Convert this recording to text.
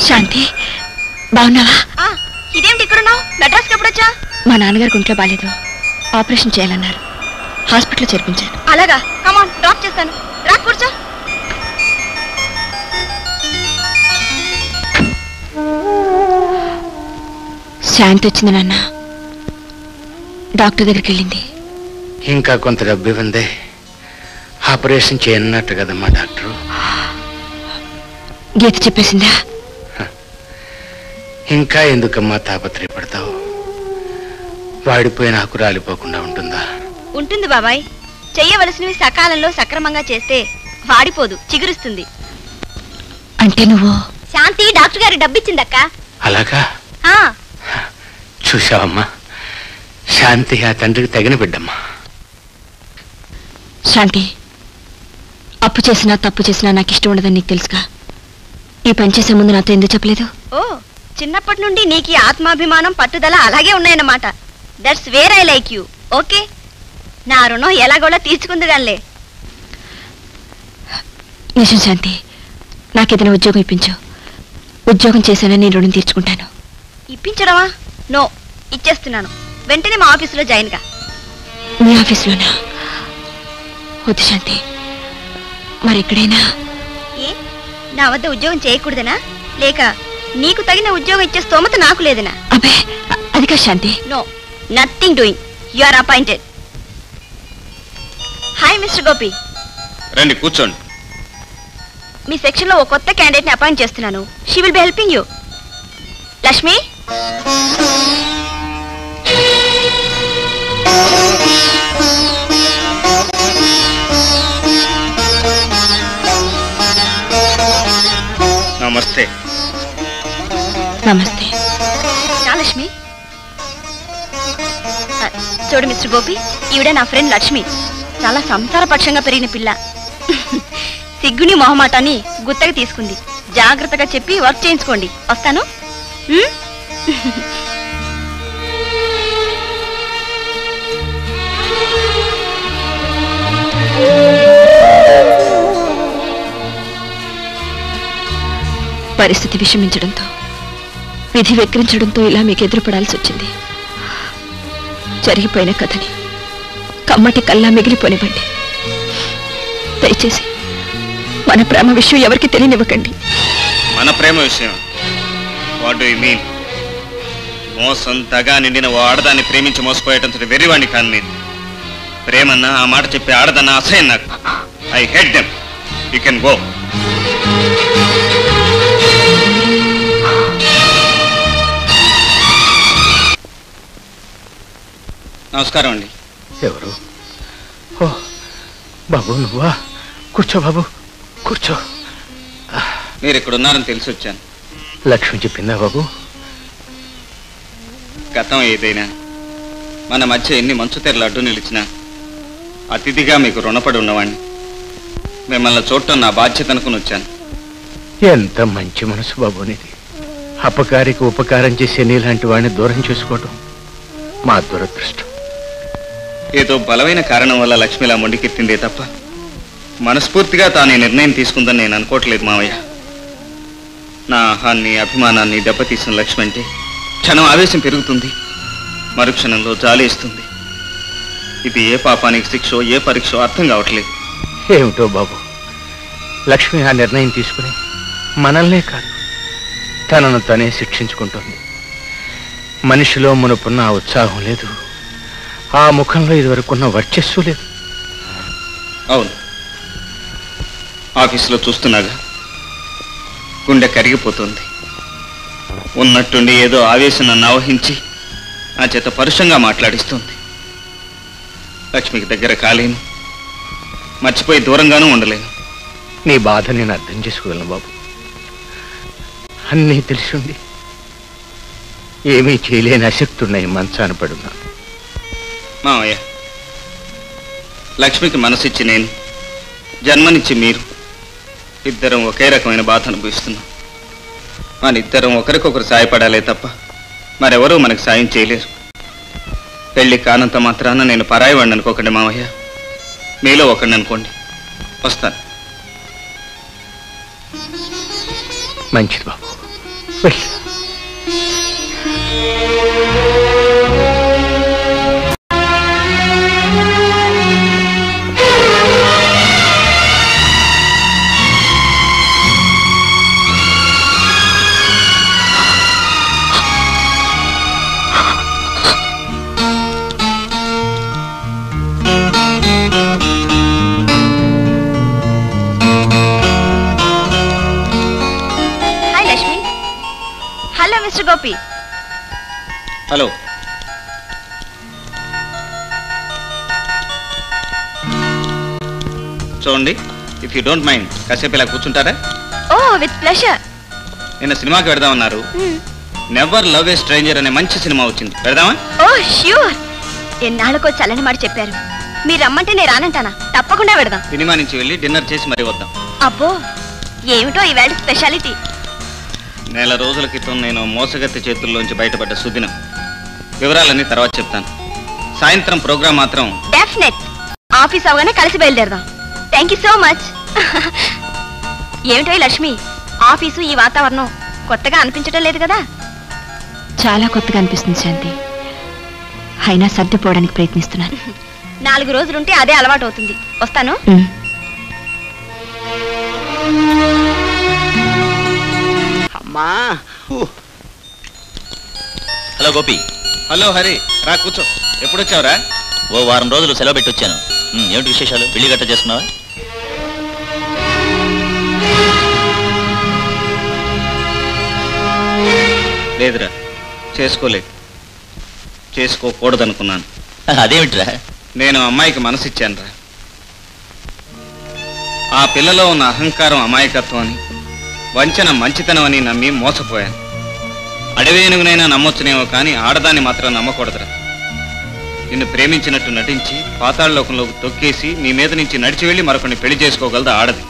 శాంతి బాగున్నావా? ఇదేంటి ఇక్కడున్నావు? మెడ్రాస్కి ఎప్పుడొచ్చా? మా నాన్నగారికి ఒంట్లో బాలేదు, ఆపరేషన్ చేయాలన్నారు, హాస్పిటల్లో చేర్పించాను. అలాగా, కమాన్ డ్రాప్ చేస్తాను. రా కూర్చో. శాంతి వచ్చింది నాన్న, డాక్టర్ దగ్గరికి వెళ్ళింది. ఇంకా కొంత డబ్బు ఇవ్వండి, ఆపరేషన్ చేయనట్టు కదమ్మా డాక్టరు. గీత చెప్పేసిందా? ఇంకా ఎందుకమ్మా తాపత్రయపడతావు? వాడిపోయిన ఆకు రాలిపోకుండా ఉంటుందా? ఉంటుంది బాబాయ్. చెయ్యవలసినవి సకాలంలో సక్రమంగా చేస్తే వాడిపోదు, చిగురుస్తుంది. అంటే నువ్వు? శాంతి డాక్టర్ గారి డబ్బిచ్చిందక్క. అలాగా? చూసావమ్మా, శాంతి ఆ తండ్రికి తగిన బిడ్డమ్మా. శాంతి, అప్పు చేసినా తప్పు చేసినా నాకు ఇష్టం ఉండదని నీకు తెలుసుగా. ఈ పని చేసే ముందు నాతో ఎందుకు చెప్పలేదు? ఓ, చిన్నప్పటి నుండి నీకు ఆత్మాభిమానం పట్టుదల అలాగే ఉన్నాయన్నమాట. That's where I like you. Okay, నా రుణం ఎలాగోలా తీర్చుకుందిగానిలే. నిజం శాంతి, నాకేదైనా ఉద్యోగం ఇప్పించు. ఉద్యోగం చేశానని నేను రుణం తీర్చుకుంటాను. ఇప్పించడమా? నో, ఇచ్చేస్తున్నాను. వెంటనే మా ఆఫీసులో జాయిన్ గా. మీ ఆఫీసులోనా? వద్దు శాంతి, మరి ఎక్కడైనా. ఏ, నా వద్ద ఉద్యోగం చేయకూడదనా, లేక నీకు తగిన ఉద్యోగం ఇచ్చే స్తోమత నాకు లేదనా? అబ్బే, అది కాదు Shanti. No, nothing doing. You are appointed. Hi mister Gopi. రండి కూర్చోండి. మీ సెక్షన్ లో ఒక కొత్త క్యాండిడేట్ ని అపాయింట్ చేస్తున్నాను. She will be helping you. Lakshmi, నమస్తే. నమస్తే. లక్ష్మి, చూడు మిస్టర్ గోపి, ఈవిడ నా ఫ్రెండ్ లక్ష్మి. చాలా సంసారపక్షంగా పెరిగిన పిల్ల. సిగ్గుని మొహమాటాన్ని గుత్తగా తీసుకుంది. జాగ్రత్తగా చెప్పి వర్క్ చేయించుకోండి. వస్తాను. పరిస్థితి విషమించడంతో, విధి వెక్కిరించడంతో ఇలా మీకు ఎదురుపడాల్సి వచ్చింది. జరిగిపోయిన కథని కమ్మటి కల్లా మిగిలిపోనివ్వండి. దయచేసి మన ప్రేమ విషయం ఎవరికి తెలియనివ్వకండి. మన ప్రేమ విషయం? What do you mean? మోసం దగా నిండిన ఓ ఆడదాన్ని ప్రేమించి మోసపోయేటంతటి వెర్రివాణ్ణి కాను నేను. ప్రేమన్నా ఆ మాట చెప్పి ఆడదన్న అసహ్యం నాకు. I hate them. You can go. నమస్కారం అండి. ఎవరు? ఓ బాబు, నువ్వా? కూర్చో బాబు, కూర్చో. మీరు ఇక్కడ ఉన్నారని తెలిసి వచ్చాను. లక్ష్మి చెప్పిందా బాబు? గతం ఏదైనా మన మధ్య ఎన్ని మంచు తెరలు అడ్డు నిలిచినా అతిథిగా మీకు రుణపడి ఉన్నవాడిని. మిమ్మల్ని చూడటం నా బాధ్యత అనుకుని వచ్చాను. ఎంత మంచి మనసు బాబు అనేది. అపకారికి ఉపకారం చేసే నీలాంటి వాడిని దూరం చేసుకోవటం మా దురదృష్టం. ఏదో బలమైన కారణం వల్ల లక్ష్మిలా మొండికెత్తిందే తప్ప మనస్ఫూర్తిగా తాను నిర్ణయం తీసుకుందని నేను అనుకోవట్లేదు మావయ్య. నా ఆహాన్ని అభిమానాన్ని దెబ్బతీసిన లక్ష్మి అంటే క్షణం ఆవేశం పెరుగుతుంది, మరుక్షణంలో జాలేస్తుంది. ఇది ఏ పాపానికి శిక్షో ఏ పరీక్షో అర్థం కావట్లేదు. ఏమిటో బాబు, లక్ష్మి ఆ నిర్ణయం తీసుకుని మనల్నే కాదు తనను తనే శిక్షించుకుంటోంది. మనిషిలో మునుపున్న ఆ ఉత్సాహం లేదు, ఆ ముఖంలో ఇదివరకున్న వర్చస్సు లేదు. అవును, ఆఫీసులో చూస్తున్నాగా గుండె కరిగిపోతుంది. ఉన్నట్టుండి ఏదో ఆవేశం నన్ను ఆవహించి నా చేత పరుషంగా మాట్లాడిస్తుంది. లక్ష్మికి దగ్గర కాలేను, మర్చిపోయి దూరంగానూ ఉండలేను. నీ బాధ నేను అర్థం చేసుకోగలను బాబు. అన్నీ తెలిసింది ఏమీ చేయలేని అశక్తున్నాయి మంచాన పడున్నా. మావయ్య, లక్ష్మికి మనసిచ్చి నేను, జన్మనిచ్చి మీరు, ఇద్దరం ఒకే రకమైన బాధ అనుభవిస్తున్నాం. మన ఇద్దరం ఒకరికొకరు సాయపడాలే తప్ప మరెవరూ మనకు సాయం చేయలేరు. పెళ్లి కానంత మాత్రాన నేను పరాయి వాడిని అనుకోకండి మావయ్య. మీలో ఒకడిని అనుకోండి. వస్తాను. మంచిది బాబు, మిస్టర్ గోపి. హలో. చూడండి, ఇఫ్ యూ డోంట్ మైండ్ కాసేపు ఇలా కూర్చుంటారా? ఓ విత్ ప్లెజర్. నిన్న సినిమాకి వెళ్దామన్నారు. నెవర్ లవ్ ఏ స్ట్రేంజర్ అనే మంచి సినిమా వచ్చింది, వెళ్దామా? ఓ ష్యూర్. ఎన్నాళ్ళకో చల్లని మాట చెప్పారు. మీరు రమ్మంటే నేను రానంటానా? తప్పకుండా వెడదాం. సినిమా నుంచి వెళ్ళి డిన్నర్ చేసి మరీ వద్దాం. అబ్బో, ఏమిటో ఈవేళ స్పెషాలిటీ. నెల రోజుల క్రితం నేను మోసగత్తి చేతుల్లోంచి బయటపడ్డ సుదినం. వివరాలన్నీ తర్వాత చెప్తాను. సాయంత్రం ప్రోగ్రాం మాత్రం డెఫినెట్. ఆఫీస్ అవగానే కలిసి బయలుదేరదాం. Thank you so much. ఏమిటో లక్ష్మి, ఆఫీసు ఈ వాతావరణం కొత్తగా అనిపించడం లేదు కదా? చాలా కొత్తగా అనిపిస్తుంది శాంతి. అయినా సర్దుపోవడానికి ప్రయత్నిస్తున్నాను. 4 రోజులుంటే అదే అలవాటు అవుతుంది. వస్తాను. హలో గోపి. హలో హరి, రా కూర్చో. ఎప్పుడొచ్చావురా? ఓ వారం రోజులు సెలవు పెట్టి వచ్చాను. ఏమిటి విశేషాలు? పెళ్లి గట్ట చేసుకున్నావా? లేదురా, చేసుకోలేదు. చేసుకోకూడదనుకున్నాను. అదేమిట్రా? నేను అమ్మాయికి మనసిచ్చానురా. ఆ పిల్లలో ఉన్న అహంకారం అమాయకత్వం అని, వంచన మంచితనం అని నమ్మి మోసపోయాను. అడవేనుగునైనా నమ్మొచ్చునేమో కానీ ఆడదాన్ని మాత్రం నమ్మకూడదురా. నిన్ను ప్రేమించినట్టు నటించి పాతాళలోకంలోకి తొక్కేసి నీ మీద నుంచి నడిచి వెళ్ళి మరొకరిని పెళ్లి చేసుకోగలదు ఆడది.